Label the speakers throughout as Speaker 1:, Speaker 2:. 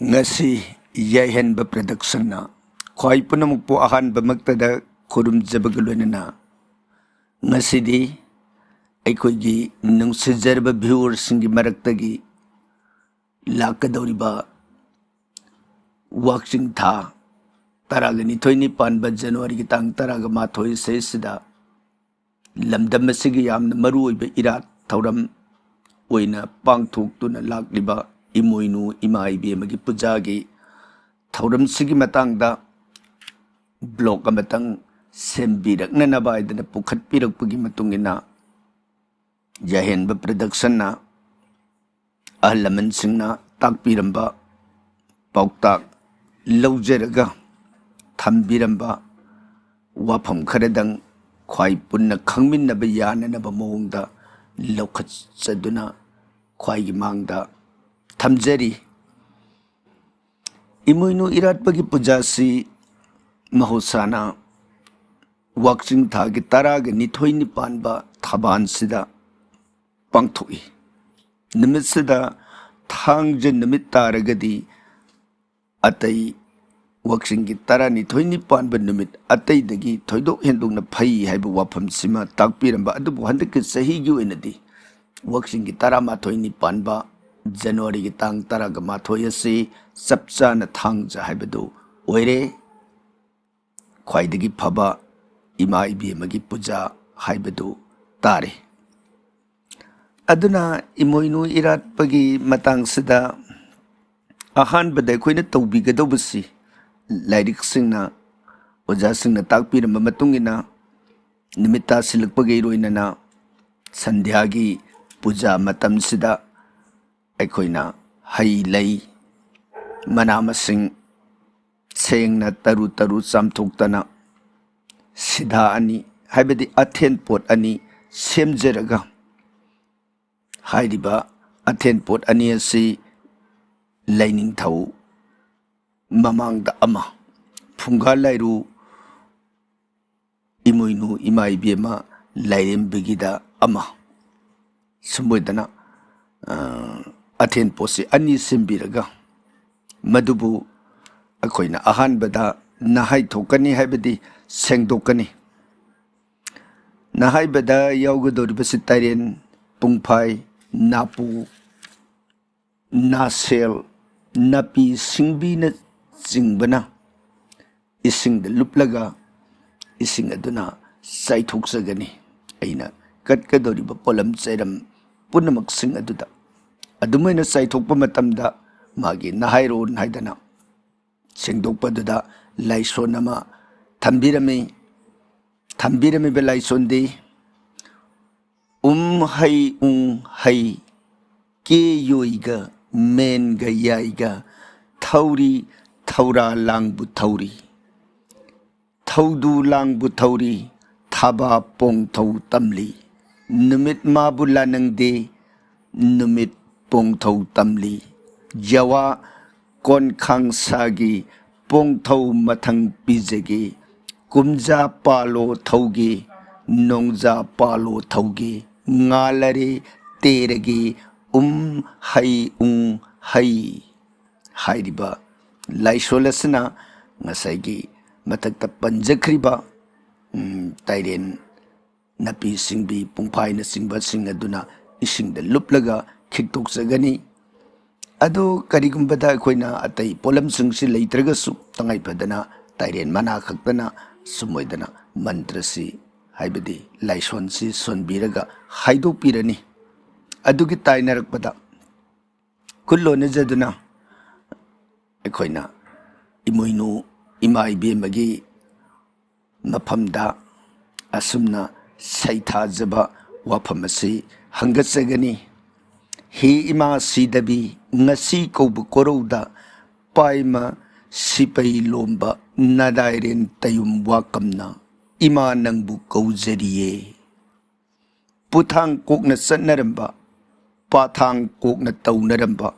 Speaker 1: ngasi yahenba production na khwai punamuk po ahan ba magtada khurum jabagaloina ngasi di aikoi gi nung sijarba viewers singi maraktagi lakadoriba watching tha taragani thoini panba January gi tang taraga ma thoi sesida lamdam sigi yamna maru oiba irat thauram oina pangthok tuna lakliba imoinu imaibi magi pujagi thauram sigi matangda blog amatang sembirakna nabaidana pukhat pirakpagi matungina yahenba production na ahalaman singna takpiramba pauktak laujaraga thambiramba wafam kharadang khwai punna khangminnaba yananaba mawongda laukhatsaduna khwaigi mangda thamjari imoinu iratpagi pujasi mahosana wakching thagi taraga nithoini panba thaban sida pangthoi numit sida thangje numit taragadi atai wakching gi tara nithoini panba numit atai dagi thoidok hendungna phai haiba wafam sima takpiramba adubu handiki sahi gi oinadi wakching gi tara ma thoini panba January gi tang taraga ma thoyasi sapchana thangja haibadu oire khwaidagi phaba ima ibi magi puja haibadu tare aduna imoinu irat pagi matang sida ahan bada koina tawbigadobasi lairik singna oja singna takpiramba matungina nimita silakpagi roinana sandhyagi puja matam sida aikoina hai lei manamasing sengna taru taru samthuktana sidha ani haibadi athen pot ani semjeraga hairiba athen pot ani asi laining thau mamangda ama phunga lairu imoinu imai bema lairem bigida ama sumboidana athen posi ani sembiraga madubu akoina ahanbada nahai thokani haibadi sengdokani nahai bada yaugadoribasi taren pungphai napu nasel napi singbina jingbana isingda luplaga ising aduna saithokjagani aina katkadoriba polam chairam punamak sing aduda adumaina saithokpa matamda magi nahairon haidana sengdokpaduda laison ama thambirami be laisonde hai ke yoiga men ga yaiga thauri thaura langbu thauri thaudu langbu thauri thaba pong thau tamli numit mabu lanangde numit pong thau tamli jawa kon khang sagi pong thau mathang pijage kumja palo thauge nongja palo thauge ngalare terage hai hairiba laisolasna ngasai matakta panjakriba tairen napi singbi pungphai na singba sing aduna isingda luplaga khiktoksagani ado karigumbada koina atai polam singsi leitragasu tangai padana tairen mana khaktana sumoidana mantrasi haibadi laisonsi sonbiraga haidopirani adugi tainarakpada kullona jaduna akoina imoinu imai bemagi mafamda asumna saithajaba wafamasi hangatsagani he ima sidabi ngasi kobu korouda paima sipai lomba nadairen tayum wakamna ima nangbu kaujariye puthang kokna satnaramba pathang kokna taunaramba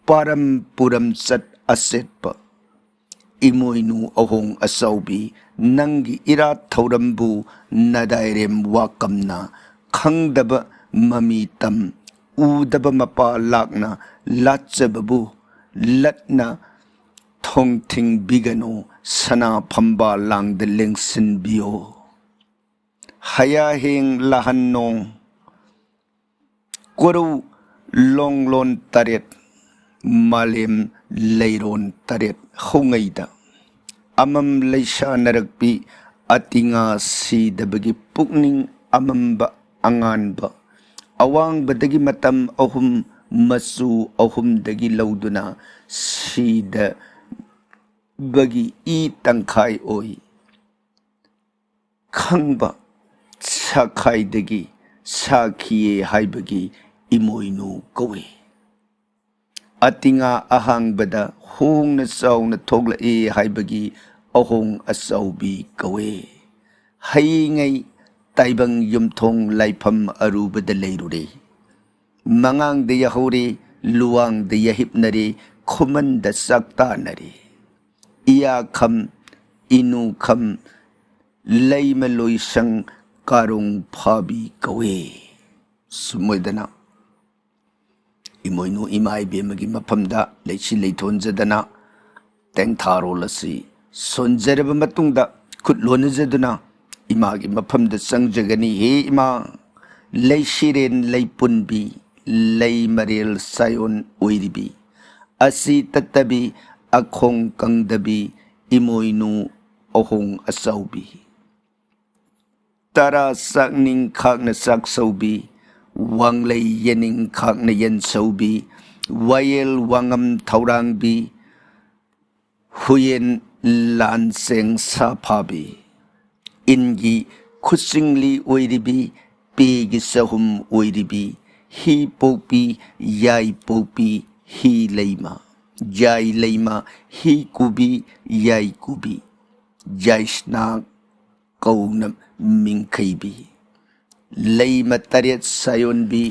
Speaker 1: param puram sat asetpa imoinu ahong asaubi nangi irat thaurambu nadairem wakamna khangdaba mamitam udaba mapa lakna latchababu latna thong thing bigano sana phamba lang de lengsin bio haya heng lahan nong koru longlon taret malem leiron taret hongaida amam leisha narakpi atinga si dabagi pukning amamba anganba awang badagi matam ahum masu ahum dagi lauduna sida bagi i tangkai oi khangba sakai dagi sakhiye haibagi imoinu kowe atinga ahang bada hong na saw na thogla e haibagi ahong asaubi kowe hai ngai taibang yumthong laifam arubada leirure mangang de yahore luang de yahipnare khuman da sakta nare iya kham inu kham leima loisang karung phabi kowe sumoidana imoinu imai bemagi maphamda leichi leithonjadana tengtharo lasi sonjaraba matungda khutlonajaduna imagi maphamda sangjagani he ima leishiren leipunbi leimarel sayon oiribi asi tatabi akhong kangdabi imoinu ohong asaubi tara sakning khakna sak saubi wanglei yening khakna yen saubi wayel wangam thaurangbi huyen lanseng saphabi ingi khusingli oiribi pegi sahum oiribi hi popi yai popi hi leima jai leima hi kubi yai kubi jaishna kauna mingkhaibi leima taret sayonbi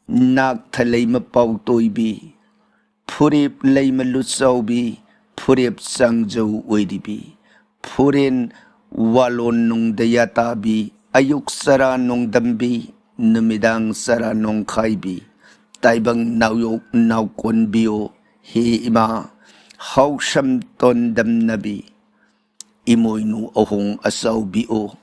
Speaker 1: nak thaleima pautoibi phurip leima lutsaubi phurip sangjau oiribi phuren walon nung dayatabi ayuk sara nung dambi numidang sara nung khaibi taibang nauyok naukon bio hi ima hausham ton dam nabi imoinu ohong asaw bio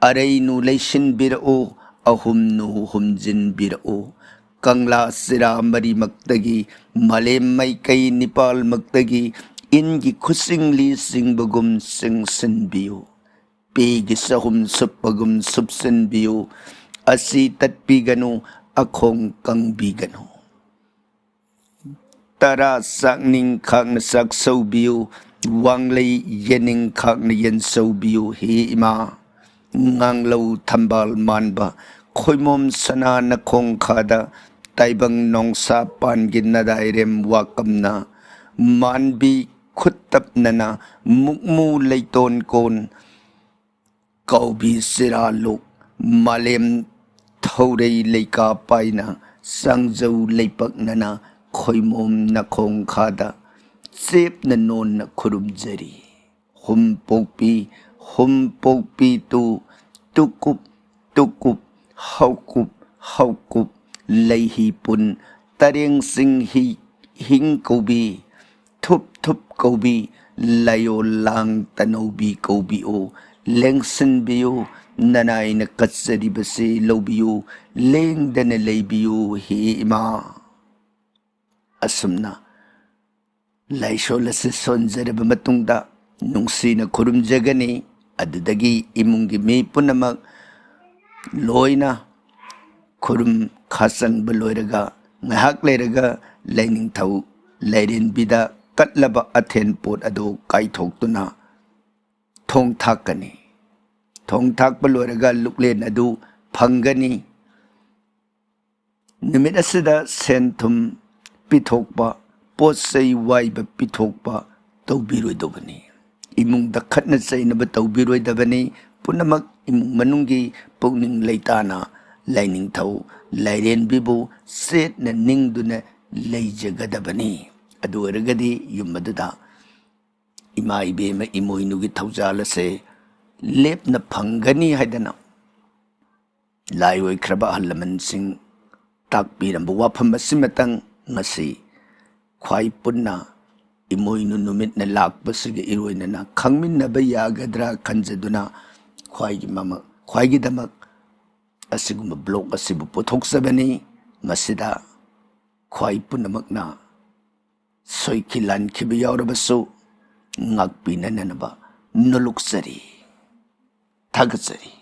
Speaker 1: areinu leishin birao ahumnu humjin birao kangla sira mari maktagi malem mai kai nipal maktagi ingi khusingli singbagum singsin bio pegi sahum suppagum subsin bio asi tatpigano akhong kangbigano tara sakning khakna sak saubiu wanglei yening khakna yen saubiu he ima nganglo thambal manba khoimom sana na khong khada taibang nongsa pangin na dairem wakamna manbi khutap nana mukmu leiton kon kaubi siraluk malem thorei leika paina sangjau leipak nana khoimom na khong khada sep na non na khurumjari humpokpi tu tukup tukup haukup leihi pun tareng sing hi hing kobi thup kobi layo lang tanobi kobi o lengsin biyo nanay na katsari basi lobiyo leng dana leibiyo hi ima asumna laisho lasi sonjaraba matungda nungsi na kurumjagani adudagi imungi mi punamak loina kurum khasang baloiraga ngahak leiraga laining thau lairin bida katlaba athen pot ado kaithokuna thong thakani thong thak baloiraga luklen adu phangani nimit asida senthum pithokpa potsai waiba pithokpa tawbiroidobani imungda khatna chainaba tawbiroidabani punamak imung manungi pukning leitana laining thau lairen bibu set na ningduna leijagadabani adu oragadi yumaduda ima ibema imoinugi thaujalase lepna phangani haidana laioi khraba halaman sing takpiramba wafam asimatang ngasi khwai punna इमोइनु नुमितना लाकपसिगे इरोइनना खंगमिन्नबा यागद्रा खंजदुना ख्वाइगिदमक असिगुम blog असिबु पुथोक्सबनी मसिदा ख्वाइ पुनमकना सोइखि लानखिबा यावरबसु ngakpinanaba nuluksari thagachari